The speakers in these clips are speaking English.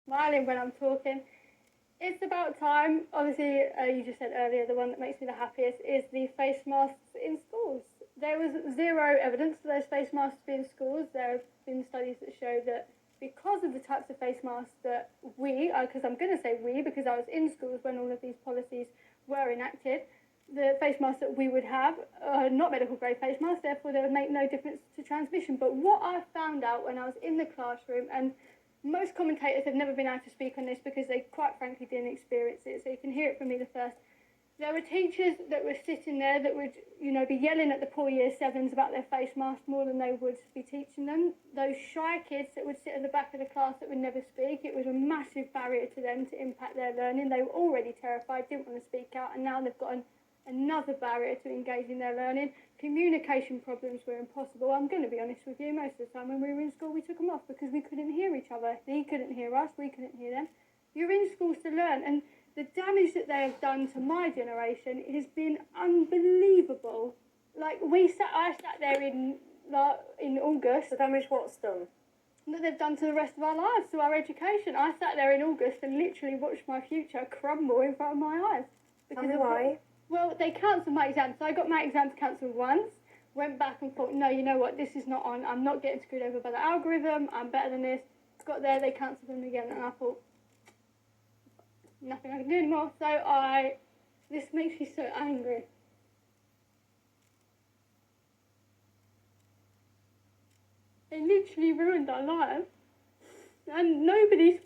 smiling when I'm talking. It's about time. Obviously, you just said earlier, the one that makes me the happiest is the face masks in schools. There was zero evidence for those face masks being in schools. There have been studies that show that because of the types of face masks that we, because I'm going to say we, because I was in schools when all of these policies were enacted, the face masks that we would have are not medical grade face masks, therefore they would make no difference to transmission. But what I found out when I was in the classroom, and most commentators have never been able to speak on this because they quite frankly didn't experience it, so you can hear it from me the first. There were teachers that were sitting there that would, be yelling at the poor year sevens about their face masks more than they would be teaching them. Those shy kids that would sit at the back of the class that would never speak, it was a massive barrier to them to impact their learning. They were already terrified, didn't want to speak out, and now they've got another barrier to engage in their learning. Communication problems were impossible. I'm going to be honest with you, most of the time when we were in school we took them off because we couldn't hear each other. They couldn't hear us, we couldn't hear them. You're in schools to learn, and the damage that they have done to my generation has been unbelievable. Like, I sat there in August. The damage what's done? That they've done to the rest of our lives, to our education. I sat there in August and literally watched my future crumble in front of my eyes. Tell me why. Well, they cancelled my exams. So I got my exams cancelled once, went back and thought, no, you know what, this is not on. I'm not getting screwed over by the algorithm. I'm better than this. Got there, they cancelled them again, and I thought, nothing I can do anymore. So this makes me so angry. It literally ruined our lives, and nobody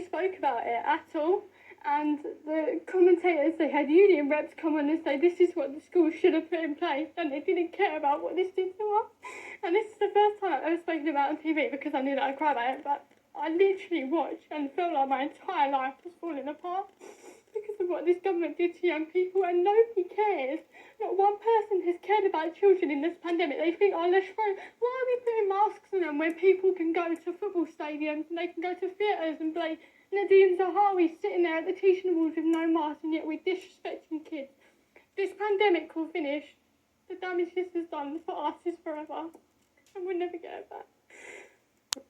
spoke about it at all. And the commentators, they had union reps come on and say this is what the school should have put in place, and they didn't care about what this did to us. And this is the first time I've ever spoken about it on TV because I knew that I'd cry about it, but I literally watched and felt like my entire life was falling apart because of what this government did to young people, and nobody cares. Not one person has cared about children in this pandemic. They think, why are we putting masks on them when people can go to football stadiums and they can go to theatres and play Nadine Zahawi sitting there at the teaching awards with no mask, and yet we're disrespecting kids. This pandemic will finish. The damage this has done for us is forever, and we'll never get it back.